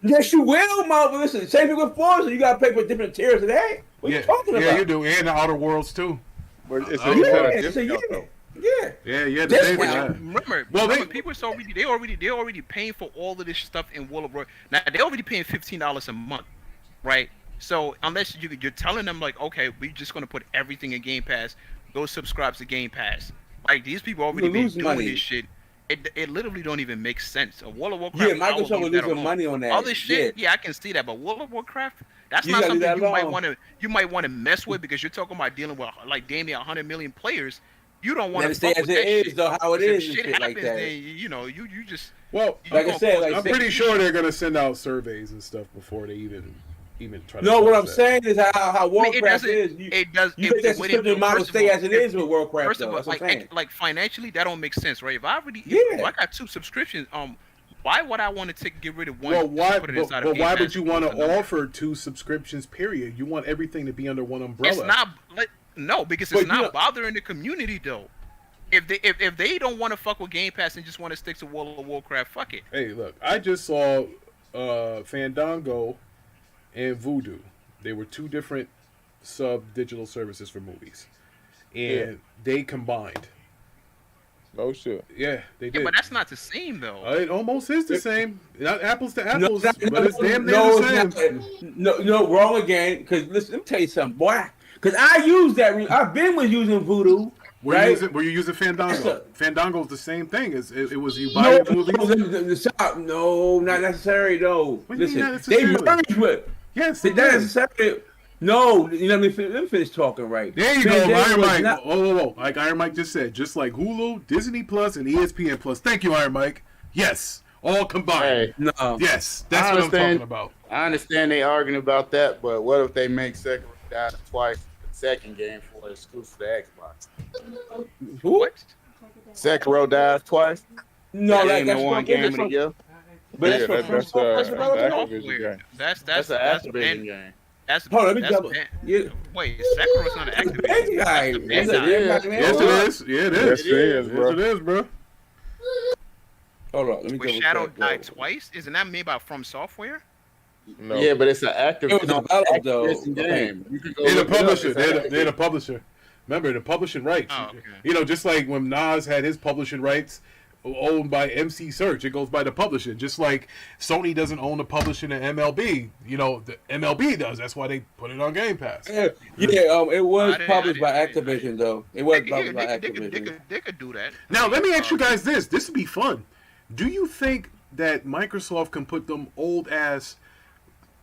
Yes, you will, Mom. Listen, same thing with Forza. You gotta pay for different tiers of that. What are you talking about? Yeah, you do, and the Outer Worlds too. But it's Remember, people they're already paying for all of this stuff in World of Warcraft. Now they're already paying $15 a month, right? So unless you're telling them like, okay, we're just gonna put everything in Game Pass, go subscribe to Game Pass. Like these people already been doing this shit. It literally don't even make sense. A World of Warcraft. Yeah, Microsoft was losing money on that. All this shit, yeah, I can see that. But World of Warcraft, that's not something you might want to mess with, because you're talking about dealing with like damn near 100 million players. You don't want to stay as it is, though. How it is, shit happens, like that. Then, you just. Well, like I said, I'm pretty sure they're gonna send out surveys and stuff before they even try to. No, what I'm saying is how Warcraft is. It does. You make that subscription model stay as it is with Warcraft. First of all, like financially, that don't make sense, right? If I got 2 subscriptions, why would I want to get rid of one? Well, why? But why would you want to offer 2 subscriptions? Period. You want everything to be under one umbrella. It's not. No, because it's not bothering the community though. If they don't want to fuck with Game Pass and just want to stick to World of Warcraft, fuck it. Hey, look, I just saw Fandango and Vudu. They were 2 different digital services for movies, and they combined. No shit. Yeah, they did. But that's not the same though. It almost is the same. Not apples to apples, but it's damn near the same. No, wrong again. Because listen, let me tell you something, boy. Because I use that. I've been using Vudu. Were you using Fandango? Fandango is the same thing. It was you buy the movies. No, not necessary though. Listen, they merged with. Yes, not necessarily. No, let me finish talking right. There you go, Iron Mike. Whoa. Like Iron Mike just said, just like Hulu, Disney Plus, and ESPN Plus. Thank you, Iron Mike. Yes, all combined. Hey, no. Yes, that's what I'm talking about. I understand they arguing about that, but what if they make Sekiro die twice? Second game for exclusive to Xbox. What? Sekiro dies twice. No, that's one game of the year. But that's an Activision game. That's hold on, yeah. Wait, Sekira's not an Activision. Yes, it is. Yeah, it is. Yes, it is, bro. Yes, it is, bro. Hold on, let me Wait, Shadow died twice? Isn't that made by From Software? No. Yeah, but it's an active. It was developed, though. game. You can go They're the look it up. publisher. It's They're active. the publisher. Remember, the publishing rights. Oh, okay. You know, just like when Nas had his publishing rights owned by MC Search, it goes by the publisher. Just like Sony doesn't own the publishing of MLB. You know, the MLB does. That's why they put it on Game Pass. It was I published by didn't- Activision, though. It was Yeah, published by Activision. they could do that. Now, let me ask you guys this. This would be fun. Do you think that Microsoft can put them old-ass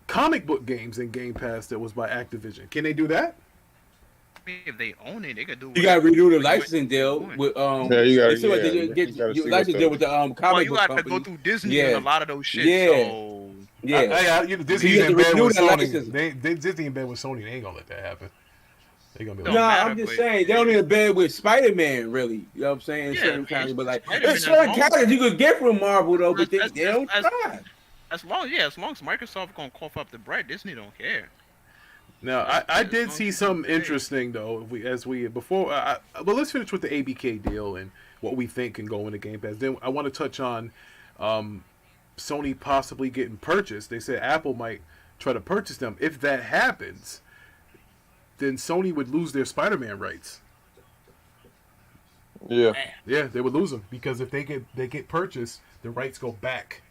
comic book games in Game Pass that was by Activision? Can they do that? If they own it, they could do. You got to renew the whatever licensing deal doing. with Yeah, you gotta- they still have to you get gotta see what license the- deal with the Well, comic you book got to company. go through Disney Yeah. and a lot of those shit. Yeah. So Yeah, Disney's You have in to bed renew with that Sony. license. They Disney in bed with Sony. They ain't gonna let that happen. They gonna be like, No. nah, matter, I'm just but- saying they don't need a bed with Spider-Man, really. You know what I'm saying? Yeah, Certain characters, but like Spider-Man there's certain is characters you could get from Marvel though, but they That's- don't that's- try. as long as Microsoft gonna cough up the bread, Disney don't care. Now, I did As see long as something it's interesting though. But let's finish with the ABK deal and what we think can go into Game Pass. Then I want to touch on Sony possibly getting purchased. They said Apple might try to purchase them. If that happens, then Sony would lose their Spider-Man rights. Yeah. Yeah, they would lose them because if they get purchased, the rights go back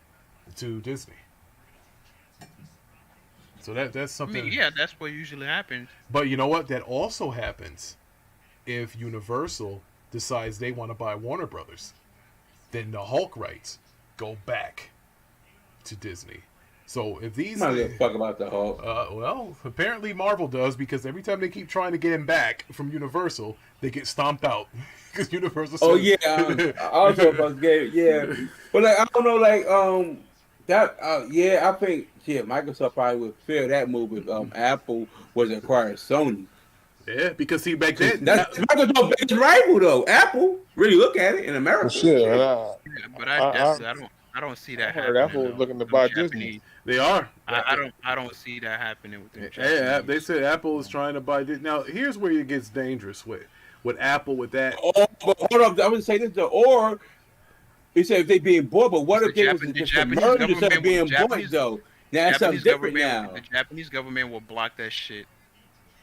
to Disney. So that's I something. mean, yeah, that's what usually happens. But you know what? That also happens if Universal decides they want to buy Warner Brothers. Then the Hulk rights go back to Disney. So if these, I'm not gonna fuck about the Hulk. well, apparently Marvel does because every time they keep trying to get him back from Universal, they get stomped out because Universal. Oh says- yeah, I also about game. Yeah, but like I don't know, like that. I think Microsoft probably would fear that move if Apple was acquiring Sony. Yeah, because see back then, That's Microsoft's biggest rival though. Apple, really look at it in America. Shit, and Yeah, but I don't see that I heard happening. Apple was though. looking to Them buy Japanese- Disney. they are. I don't see that happening with them. Yeah, Japanese. they said Apple is trying to buy. Now here's where it gets dangerous with Apple with that. Oh, but hold on, I would say this though, or he said if they being bought, but what if they was just a merger instead of being bought though? That's something different now. The Japanese government will block that shit.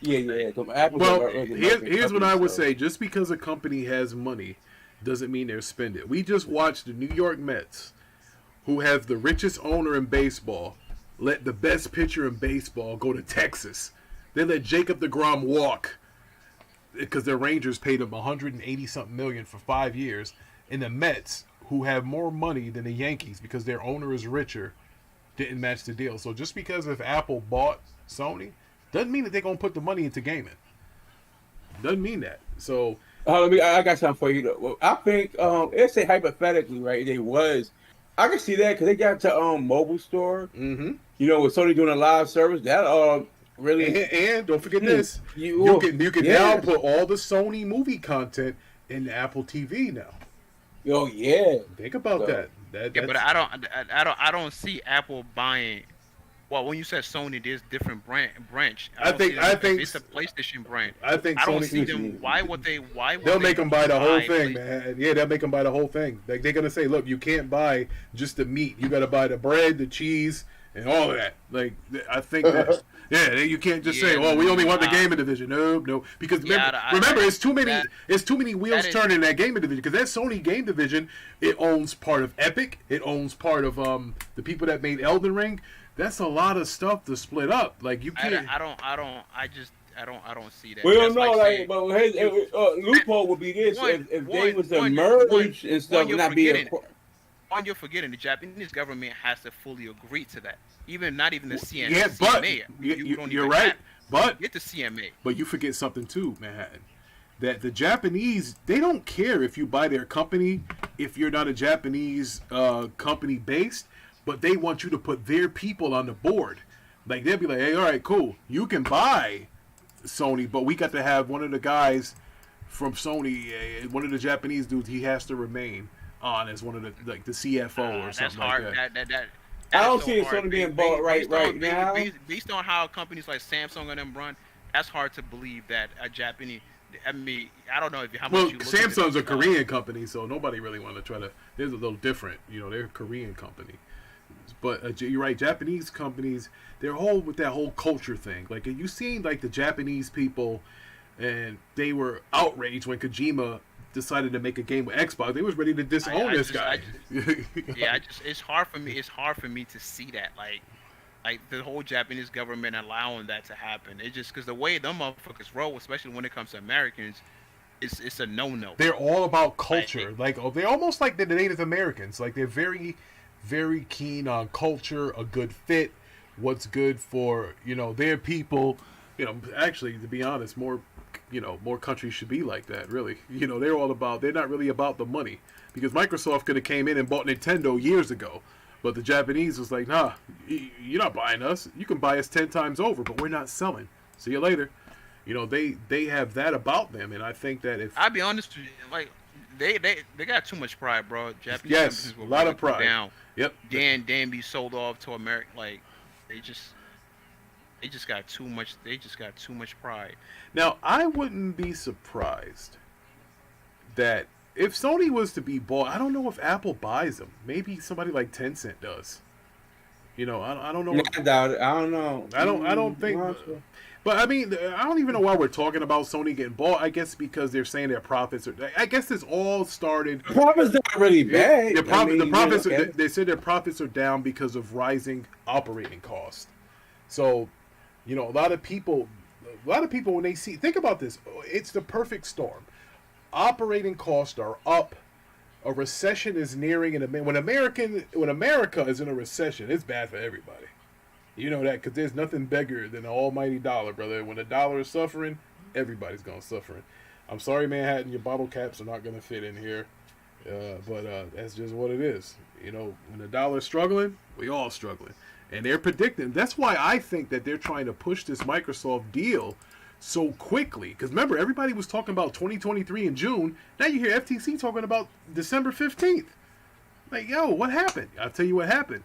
Yeah. Apple's Well, a here's what I would so. say. Just because a company has money doesn't mean they're spending it. We just watched the New York Mets, who have the richest owner in baseball, let the best pitcher in baseball go to Texas. They let Jacob deGrom walk because the Rangers paid him 180-something million for 5 years. And the Mets, who have more money than the Yankees because their owner is richer, didn't match the deal. So just because if Apple bought Sony doesn't mean that they're going to put the money into gaming. Doesn't mean that. So I got something for you though. Well, I think let's say hypothetically, right? I can see that because they got to mobile store. mm-hmm. You know, with Sony doing a live service, that really. and don't forget this. You can now put all the Sony movie content in Apple TV now. Oh yeah. Think about So- that. Yeah, but I don't see Apple buying. Well, when you said Sony, there's different branch. I think it's a PlayStation brand. I think I don't Sony. see them. Why would they? They'll make them buy the whole thing, PlayStation? man. Yeah, they'll make them buy the whole thing. Like they're gonna say, look, you can't buy just the meat. You got to buy the bread, the cheese, and all of that. Like I think that. Yeah, you can't just say, "Oh, we only want the gaming division." No, because remember, it's too many. It's too many wheels turning in that gaming division. Because that Sony game division, it owns part of Epic. It owns part of the people that made Elden Ring. That's a lot of stuff to split up. Like you can't. I don't see that. We don't That's know, saying- but his loophole would be this: if they was to merge and stuff, you're not be a. forgetting- One, you're forgetting the Japanese government has to fully agree to that. Not even the CNA. Yeah, but CMA. you're right. But get the CMA. But you forget something too, Manhattan. That the Japanese, they don't care if you buy their company if you're not a Japanese company based, but they want you to put their people on the board. Like they'll be like, hey, all right, cool, you can buy Sony, but we got to have one of the guys from Sony, one of the Japanese dudes, he has to remain on as one of the the CFO or something That's like hard. that. I don't see Sony being bought right now. Based on how companies like Samsung and them run, that's hard to believe that a Japanese. I mean, I don't know how much. Well, Samsung's a Korean company, so nobody really want to try to. They're a little different, they're a Korean company. But you're right, Japanese companies, they're whole with that whole culture thing. Like, you seen like the Japanese people, and they were outraged when Kojima decided to make a game with Xbox. They was ready to disown this guy. It's hard for me. It's hard for me to see that, like the whole Japanese government allowing that to happen. It's just because the way them motherfuckers roll, especially when it comes to Americans, it's a no-no. They're all about culture. They're almost like the Native Americans. Like, they're very, very keen on culture, a good fit, what's good for, their people. Actually, to be honest, more countries should be like that, really. They're not really about the money. Because Microsoft could have came in and bought Nintendo years ago. But the Japanese was like, nah, you're not buying us. You can buy us 10 times over, but we're not selling. See you later. They have that about them, and I think that if I'll be honest with you, like they got too much pride, bro. Japanese companies will a lot of pride. Down. Yep. Then be sold off to America. Like they just got too much. They just got too much pride. Now, I wouldn't be surprised that if Sony was to be bought, I don't know if Apple buys them. Maybe somebody like Tencent does. I don't know. I doubt it. I don't know. I don't think. But I mean, I don't even know why we're talking about Sony getting bought. I guess because they're saying their profits are. I guess this all started. Profits not really bad. The profits. They said their profits are down because of rising operating costs. So, a lot of people when they think about this, it's the perfect storm. Operating costs are up. A recession is nearing, and when America is in a recession, it's bad for everybody. You know that because there's nothing bigger than the almighty dollar, brother. When the dollar is suffering, everybody's gonna suffer. I'm sorry, Manhattan, your bottle caps are not gonna fit in here, but that's just what it is. When the dollar's struggling, we all struggling, and they're predicting. That's why I think that they're trying to push this Microsoft deal so quickly. Because remember, everybody was talking about 2023 in June. Now you hear FTC talking about December 15th. Like, yo, what happened? I'll tell you what happened.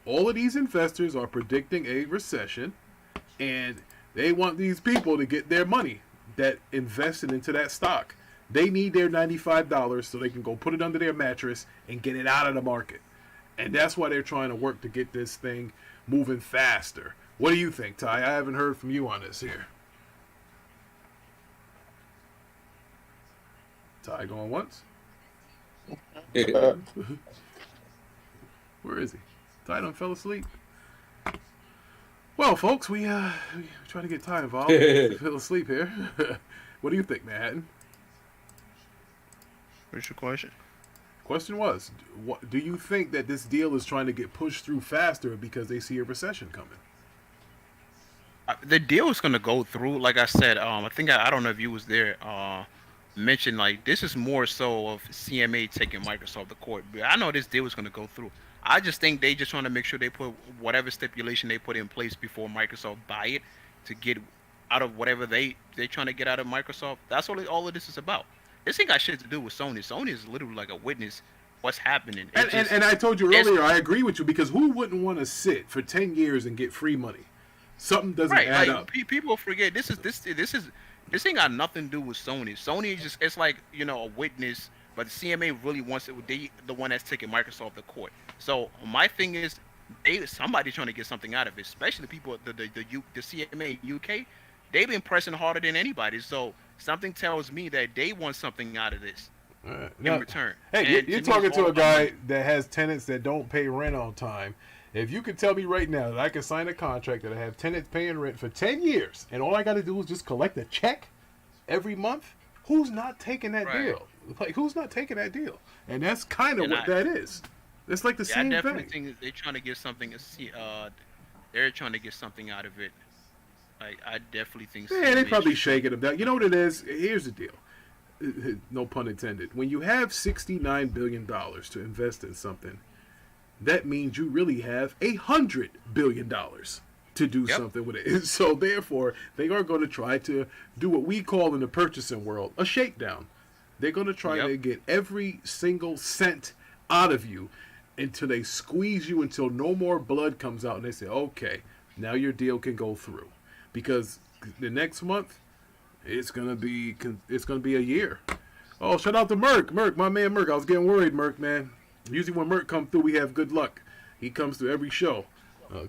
All of these investors are predicting a recession, and they want these people to get their money that invested into that stock. They need their $95 so they can go put it under their mattress and get it out of the market. And that's why they're trying to work to get this thing moving faster. What do you think, Ty? I haven't heard from you on this here. Ty going once? Where is he? Ty done fell asleep. Well, folks, we try to get Ty involved. Fell asleep here. What do you think, Manhattan? What's your question? Question was, do you think that this deal is trying to get pushed through faster because they see a recession coming? The deal is going to go through. Like I said, I think I don't know if you was there. Mentioned like this is more so of CMA taking Microsoft to court. But I know this deal is going to go through. I just think they just trying to make sure they put whatever stipulation they put in place before Microsoft buy it to get out of whatever they're trying to get out of Microsoft. That's all of this is about. This ain't got shit to do with Sony. Sony is literally like a witness what's happening. And I told you earlier, I agree with you because who wouldn't want to sit for 10 years and get free money? Something doesn't add up. People forget this ain't got nothing to do with Sony. Sony is it's like a witness, but the CMA really wants it. They the one that's taking Microsoft to court. So my thing is, somebody trying to get something out of it, especially people the CMA UK. They've been pressing harder than anybody. So something tells me that they want something out of this in return. Hey, you're talking to a guy that has tenants that don't pay rent on time. If you could tell me right now that I can sign a contract that I have tenants paying rent for 10 years, and all I got to do is just collect a check every month, who's not taking that deal? Like, who's not taking that deal? And that's kind of what that is. It's like the same thing. I definitely think they're trying to get something. They're trying to get something out of it. Like, I definitely think. Yeah, they probably shaking them down. You know what it is? Here's the deal. No pun intended. When you have $69 billion to invest in something, that means you really have $100 billion to do something with it. So therefore, they are going to try to do what we call in the purchasing world a shakedown. They're going to try to get every single cent out of you. until they squeeze you until no more blood comes out, and they say, okay, now your deal can go through, because the next month it's gonna be a year. Oh, shout out to Merc, my man Merc. I was getting worried, Merc, man. Usually when Merc comes through, we have good luck. He comes through every show.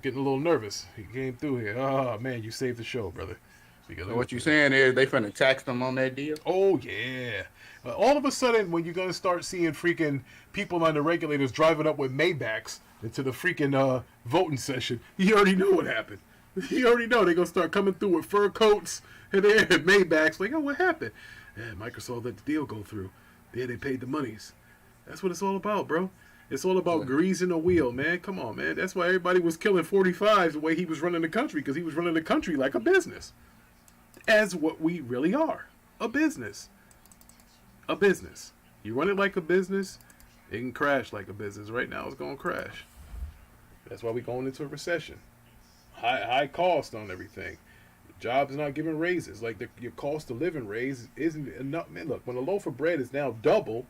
Getting a little nervous. He came through here. Oh man, you saved the show, brother. Because so what you saying is they finna tax them on that deal? Oh yeah. All of a sudden, when you're gonna start seeing freaking people on the regulators driving up with Maybachs into the freaking voting session, you already know what happened. You already know they're gonna start coming through with fur coats and they're Maybachs. Like, oh, what happened? Yeah, Microsoft let the deal go through. Yeah, they paid the monies. That's what it's all about, bro. It's all about greasing the wheel, man. Come on, man. That's why everybody was killing 45s the way he was running the country, because he was running the country like a business. As what we really are. A business. A business. You run it like a business, it can crash like a business. Right now, it's going to crash. That's why we're going into a recession. High cost on everything. Jobs not giving raises. Like your cost of living raise isn't enough. Man, look, when a loaf of bread is now double,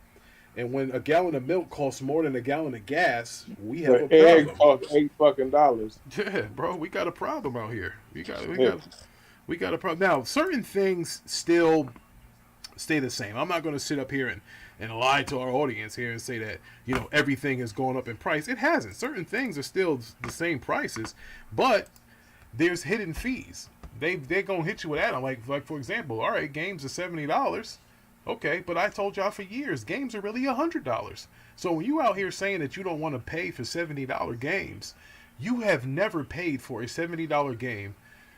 and when a gallon of milk costs more than a gallon of gas, we have a problem. Egg costs $8. Yeah, bro, we got a problem out here. We got a problem. Now, certain things still stay the same. I'm not going to sit up here and lie to our audience here and say that, you know, everything has gone up in price. It hasn't. Certain things are still the same prices, but there's hidden fees. They're going to hit you with that. Like for example, all right, games are $70. Okay, but I told y'all for years, games are really $100. So when you out here saying that you don't want to pay for $70 games, you have never paid for a $70 game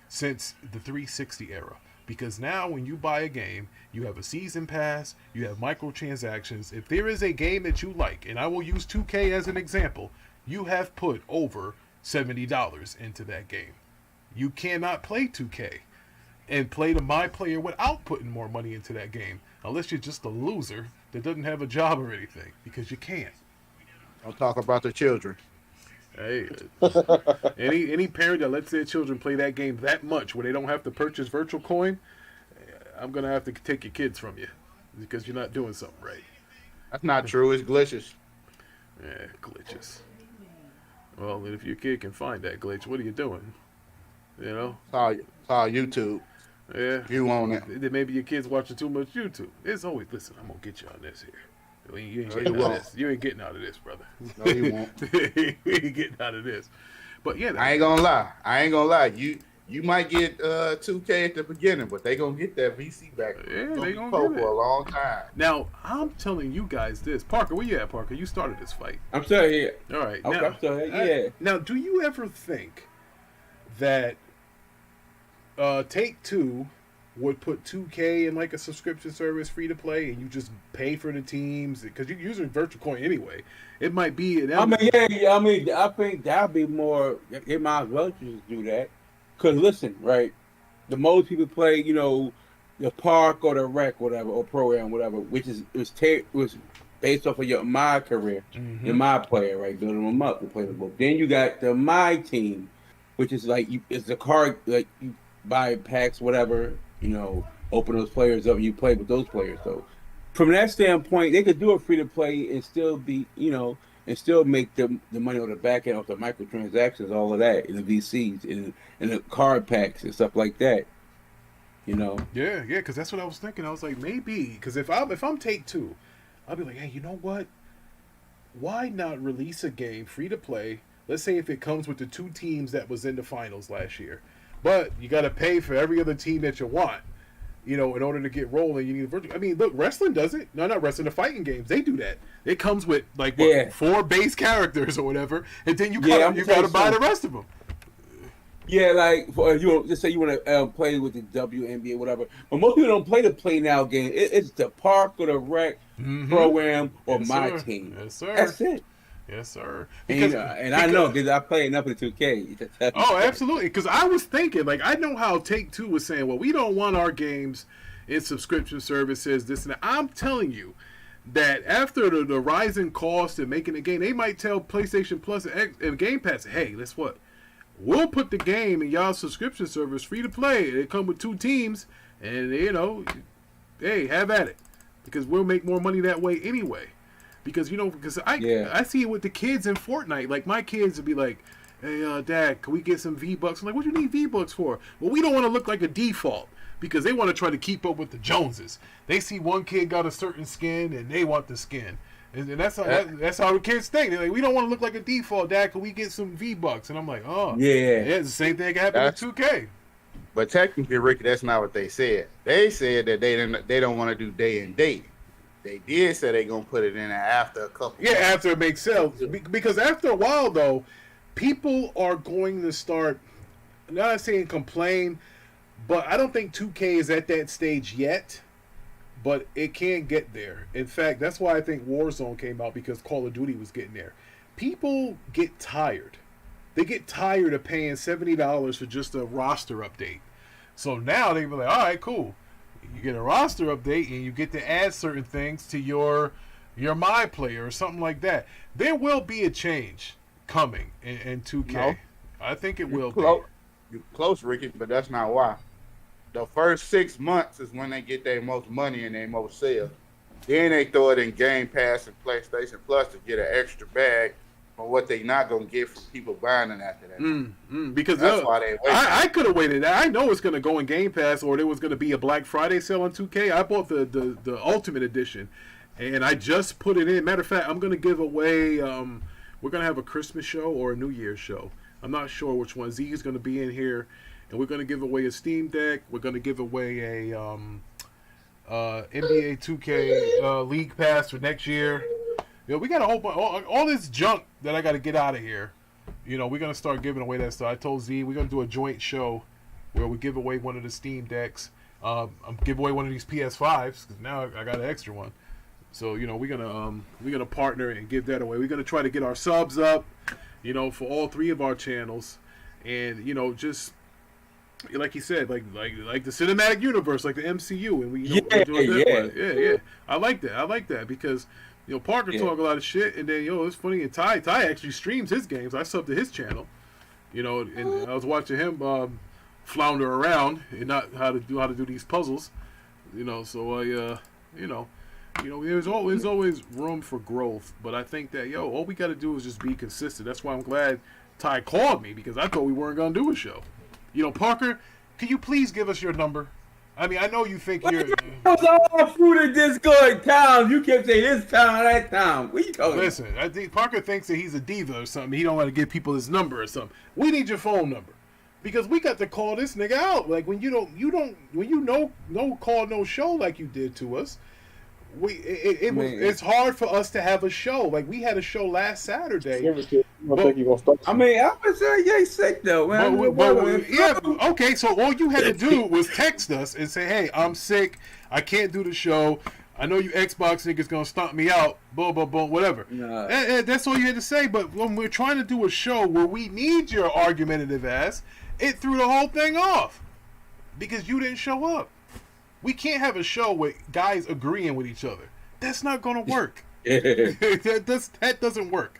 since the 360 era. Because now when you buy a game, you have a season pass, you have microtransactions. If there is a game that you like, and I will use 2K as an example, you have put over $70 into that game. You cannot play 2K and play the My Player without putting more money into that game. Unless you're just a loser that doesn't have a job or anything, because you can't. Don't talk about the children. Hey, any parent that lets their children play that game that much where they don't have to purchase virtual coin, I'm gonna have to take your kids from you because you're not doing something right. That's not true. It's glitches. Yeah, glitches. Well, if your kid can find that glitch, what are you doing? You know? It's all YouTube. Yeah. You own it. Then maybe your kid's watching too much YouTube. It's always, listen, I'm going to get you on this here. You ain't getting out of this. You ain't getting out of this, brother. No, you won't. You ain't getting out of this. But yeah. I ain't going to lie. You might get 2K at the beginning, but they going to get that VC back. Yeah, they going to get it for a long time. Now, I'm telling you guys this. Parker, where you at, Parker? You started this fight. I'm still here. All right. Okay, now, I'm still here. Yeah. Now, do you ever think that Take-Two would put 2K in like a subscription service, free to play, and you just pay for the teams because you're using virtual coin anyway? It might be. I think that'd be more. They might as well just do that. Cause listen, right, the most people play, you know, the park or the rec, whatever, or program, whatever, which was based off of your My career, your My player, right, building them up to play the book. Then you got the My team, which is like it's the card, like you buy packs, whatever, you know, open those players up and you play with those players. So from that standpoint, they could do it free to play and still be, you know, and still make the money on the back end off the microtransactions, all of that, in the VCs, in the card packs and stuff like that. You know? Yeah, because that's what I was thinking. I was like, maybe, because if I'm Take-Two, I'll be like, hey, you know what? Why not release a game free to play? Let's say if it comes with the two teams that was in the finals last year, but you got to pay for every other team that you want. You know, in order to get rolling, you need a virtual. I mean, look, wrestling does it. No, not wrestling. The fighting games, they do that. It comes with like 4 base characters or whatever, and then you got to buy the rest of them. Yeah, like just say you want to play with the WNBA, whatever. But most people don't play the Play Now game. It's the park or the rec program or My Team. Yes, sir. That's it. Yes, sir. Because I know because I play enough of the 2K. Oh, absolutely. Because I was thinking, like, I know how Take-Two was saying, well, we don't want our games in subscription services, this and that. I'm telling you that after the rising cost and making the game, they might tell PlayStation Plus and Game Pass, hey, guess what? We'll put the game in y'all's subscription service free to play. They come with 2 teams, and, you know, hey, have at it. Because we'll make more money that way anyway. because I see it with the kids in Fortnite. Like my kids would be like, "Hey, Dad, can we get some V-Bucks?" I'm like, "What do you need V-Bucks for?" Well, we don't want to look like a default because they want to try to keep up with the Joneses. They see one kid got a certain skin and they want the skin. And that's how the kids think. They're like, we don't want to look like a default, Dad. Can we get some V-Bucks? And I'm like, oh, yeah, it's the same thing happened with 2K. But technically, Ricky, that's not what they said. They said that they don't want to do day and date. They did say they're gonna put it in after a couple. Yeah, after it makes sense. Because after a while, though, people are going to start. I'm not saying complain, but I don't think 2K is at that stage yet. But it can get there. In fact, that's why I think Warzone came out, because Call of Duty was getting there. People get tired. They get tired of paying $70 for just a roster update. So now they be like, all right, cool. You get a roster update and you get to add certain things to your My Player or something like that. There will be a change coming in 2K. No. I think it will be. You're close, Ricky, but that's not why. The first 6 months is when they get their most money and their most sales. Then they throw it in Game Pass and PlayStation Plus to get an extra bag for what they not going to get from people buying it after that. Because that's why they wait. I could have waited. I know it's going to go in Game Pass, or there was going to be a Black Friday sale on 2K. I bought the Ultimate Edition, and I just put it in. Matter of fact, I'm going to give away, we're going to have a Christmas show or a New Year's show. I'm not sure which one. Z is going to be in here. And we're going to give away a Steam Deck. We're going to give away a NBA 2K League Pass for next year. We got a whole bunch, all this junk that I got to get out of here. We're going to start giving away that stuff. I told Z we're going to do a joint show where we give away one of the Steam Decks. I'm give away one of these PS5s because now I got an extra one. So we're gonna partner and give that away. We're gonna try to get our subs up, for all 3 of our channels, and just. Like you said, like the cinematic universe, like the MCU, and we're doing that. Yeah. I like that because Parker talk a lot of shit, and then it's funny. And Ty actually streams his games. I subbed to his channel, and I was watching him flounder around and not how to do these puzzles, So there's always room for growth, but I think that all we got to do is just be consistent. That's why I'm glad Ty called me, because I thought we weren't gonna do a show. Parker, can you please give us your number? I mean, I know you think you're... It was all through the Discord town. You kept saying this town, that town. What you talking Listen, I think Parker thinks that he's a diva or something. He don't want to give people his number or something. We need your phone number. Because we got to call this nigga out. Like, when no call, no show like you did to us, it's hard for us to have a show. Like, we had a show last Saturday. I was saying, sick though, man. Okay, so all you had to do was text us and say, hey, I'm sick. I can't do the show. I know you Xbox niggas gonna stomp me out. Blah, blah, blah, whatever. Nah. And that's all you had to say. But when we're trying to do a show where we need your argumentative ass, it threw the whole thing off. Because you didn't show up. We can't have a show with guys agreeing with each other. That's not going to work. That doesn't work.